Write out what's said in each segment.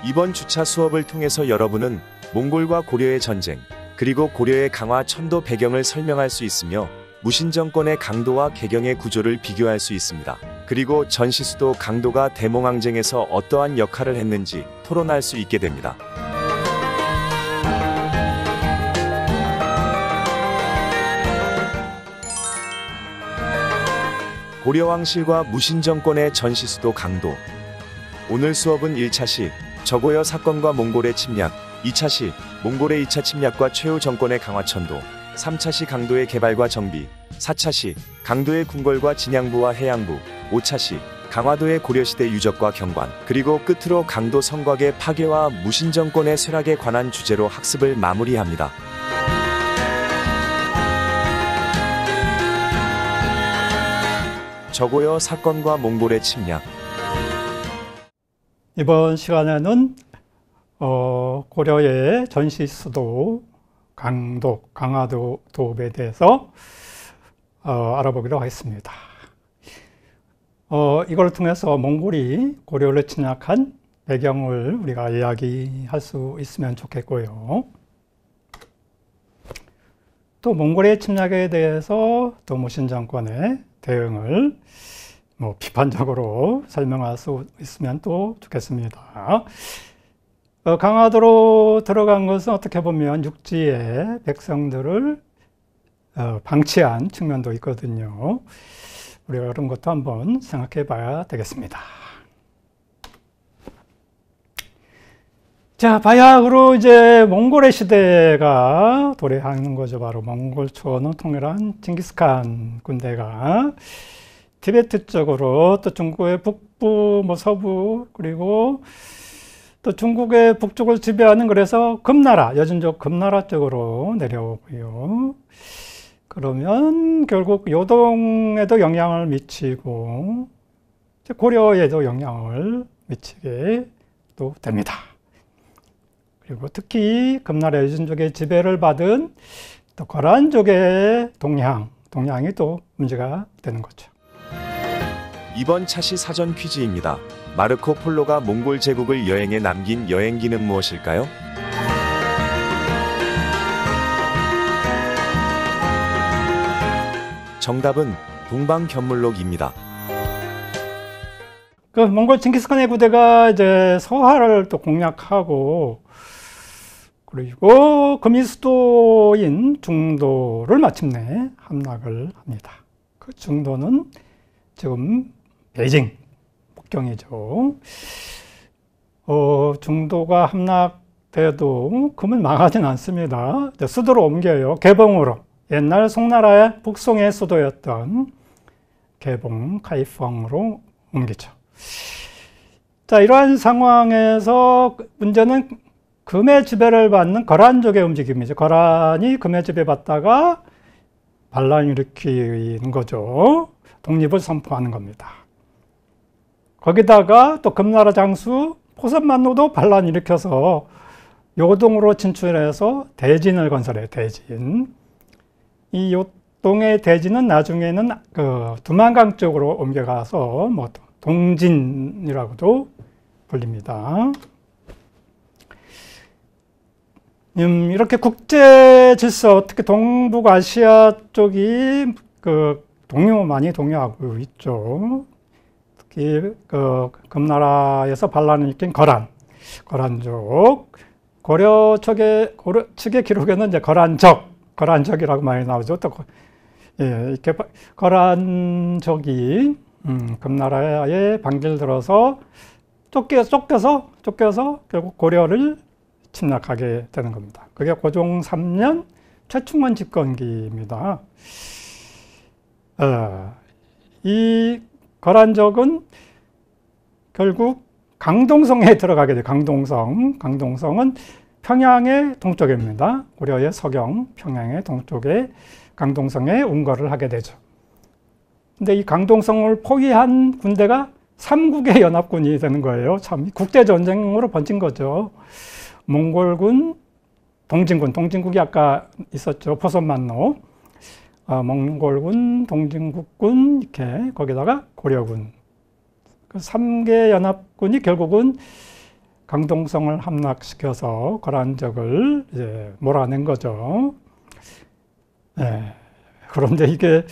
이번 주차 수업을 통해서 여러분은 몽골과 고려의 전쟁, 그리고 고려의 강화 천도 배경을 설명할 수 있으며 무신정권의 강도와 개경의 구조를 비교할 수 있습니다. 그리고 전시수도 강도가 대몽항쟁에서 어떠한 역할을 했는지 토론할 수 있게 됩니다. 고려왕실과 무신정권의 전시수도 강도. 오늘 수업은 1차 시 저고려 사건과 몽골의 침략, 2차 시 몽골의 2차 침략과 최후 정권의 강화천도, 3차 시 강도의 개발과 정비, 4차 시 강도의 궁궐과 진양부와 해양부, 5차 시 강화도의 고려시대 유적과 경관, 그리고 끝으로 강도 성곽의 파괴와 무신정권의 쇠락에 관한 주제로 학습을 마무리합니다. 저고려 사건과 몽골의 침략. 이번 시간에는 고려의 전시수도 강도, 강화도에 대해서 알아보기로 하겠습니다. 이걸 통해서 몽골이 고려를 침략한 배경을 우리가 이야기할 수 있으면 좋겠고요. 또 몽골의 침략에 대해서 또 무신정권의 대응을 비판적으로 설명할 수 있으면 또 좋겠습니다. 강화도로 들어간 것은 어떻게 보면 육지의 백성들을 방치한 측면도 있거든요. 우리가 그런 것도 한번 생각해 봐야 되겠습니다. 자, 바야흐로 이제 몽골의 시대가 도래하는 거죠. 바로 몽골 초원을 통일한 징기스칸 군대가 티베트 쪽으로, 또 중국의 북부, 서부, 그리고 또 중국의 북쪽을 지배하는, 그래서 금나라, 여진족 금나라 쪽으로 내려오고요. 그러면 결국 요동에도 영향을 미치고 고려에도 영향을 미치게 또 됩니다. 그리고 특히 금나라 여진족의 지배를 받은 또 거란족의 동향이 또 문제가 되는 거죠. 이번 차시 사전 퀴즈입니다. 마르코 폴로가 몽골 제국을 여행해 남긴 여행기는 무엇일까요? 정답은 동방견물록입니다. 그 몽골 징기스칸의 부대가 이제 서하를 또 공략하고, 그리고 금이수도인 중도를 마침내 함락을 합니다. 그 중도는 지금 베이징 북경이죠. 중도가 함락돼도 금을 망하진 않습니다. 수도로 옮겨요. 개봉으로. 옛날 송나라의 북송의 수도였던 개봉, 카이펑으로 옮기죠. 자, 이러한 상황에서 문제는 금의 지배를 받는 거란족의 움직임이죠. 거란이 금의 지배받다가 반란을 일으키는 거죠. 독립을 선포하는 겁니다. 거기다가 또 금나라 장수 포선만노도 반란을 일으켜서 요동으로 진출해서 대진을 건설해요. 대진. 이 요동의 대진은 나중에는 두만강 쪽으로 옮겨가서 동진이라고도 불립니다. 이렇게 국제 질서, 특히 동북아시아 쪽이 많이 동요하고 있죠. 특히 금나라에서 반란을 일으킨 거란족, 고려 측의 기록에는 이제 거란족이라고 많이 나오죠. 또 이렇게 거란족이 금나라에 방길 들어서 쫓겨서 결국 고려를 침략하게 되는 겁니다. 그게 고종 3년 최충원 집권기입니다. 이 거란족은 결국 강동성에 들어가게 돼요. 강동성은 평양의 동쪽입니다. 고려의 서경, 평양의 동쪽에 강동성에 운거를 하게 되죠. 근데 이 강동성을 포위한 군대가 삼국의 연합군이 되는 거예요. 참 국제전쟁으로 번진 거죠. 몽골군, 동진국이 아까 있었죠. 포선만노. 몽골군, 동진국군, 이렇게 거기다가 고려군. 그 3개 연합군이 결국은 강동성을 함락시켜서 거란족을 이제 몰아낸 거죠. 예. 그런데 이게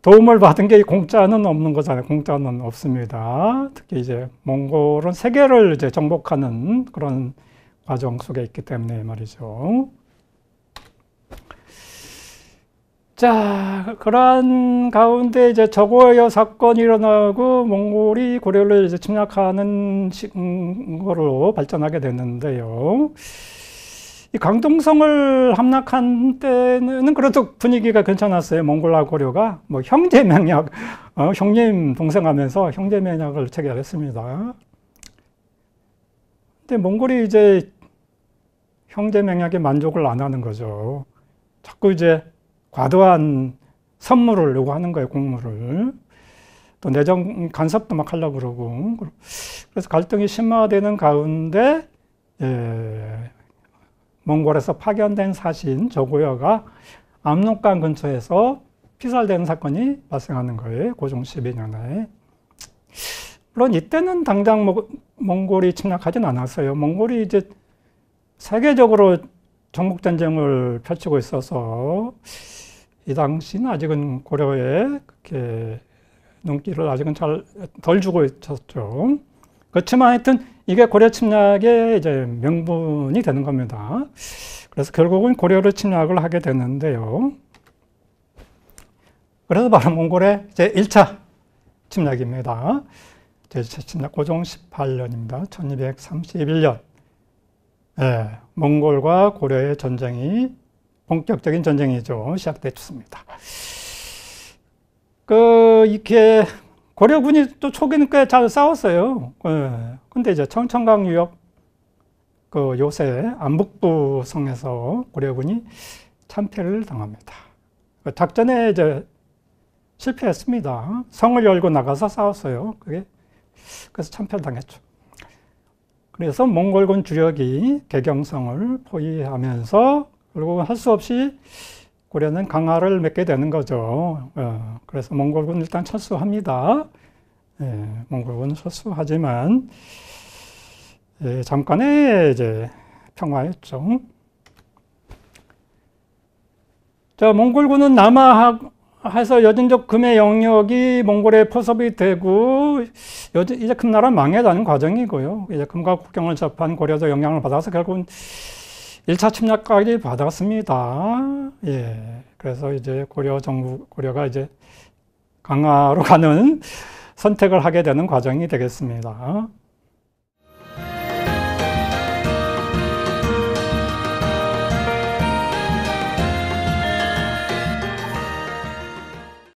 도움을 받은 게 공짜는 없는 거잖아요. 공짜는 없습니다. 특히 이제 몽골은 세계를 이제 정복하는 그런 과정 속에 있기 때문에 말이죠. 자, 그러한 가운데 이제 저고여 사건이 일어나고 몽골이 고려를 이제 침략하는 거로 발전하게 됐는데요. 이 강동성을 함락한 때는 그래도 분위기가 괜찮았어요. 몽골과 고려가 뭐 형제 맹약, 형님 동생 하면서 형제 맹약을 체결했습니다. 근데 몽골이 이제 형제 맹약에 만족을 안 하는 거죠. 자꾸 이제 과도한 선물을 요구하는 거예요, 곡물을. 또 내정 간섭도 막 하려고 그러고. 그래서 갈등이 심화되는 가운데, 몽골에서 파견된 사신 저고여가 압록강 근처에서 피살되는 사건이 발생하는 거예요. 고종 12년에. 물론 이때는 당장 몽골이 침략하진 않았어요. 몽골이 이제 세계적으로 정복전쟁을 펼치고 있어서 이 당시는 아직은 고려에 그렇게 눈길을 아직은 잘 덜 주고 있었죠. 그렇지만 하여튼 이게 고려 침략의 이제 명분이 되는 겁니다. 그래서 결국은 고려를 침략을 하게 되는데요. 그래서 바로 몽골의 제 1차 침략입니다. 제 1차 침략 고종 18년입니다. 1231년. 예, 몽골과 고려의 전쟁이 본격적인 전쟁이죠. 시작됐습니다. 이렇게 고려군이 또 초기는 꽤 잘 싸웠어요. 근데 이제 청천강 유역 요새 안북부 성에서 고려군이 참패를 당합니다. 작전에 이제 실패했습니다. 성을 열고 나가서 싸웠어요. 그래서 참패를 당했죠. 그래서 몽골군 주력이 개경성을 포위하면서 결국은 할 수 없이 고려는 강화를 맺게 되는 거죠. 그래서 몽골군 일단 철수합니다. 몽골군 철수하지만 잠깐의 이제 평화였죠. 자, 몽골군은 남하해서 여진족 금의 영역이 몽골에 포섭이 되고 이제 금나라 망해가는 과정이고요. 이제 금과 국경을 접한 고려도 영향을 받아서 결국은 1차 침략까지 받았습니다. 그래서 이제 고려가 이제 강화로 가는 선택을 하게 되는 과정이 되겠습니다.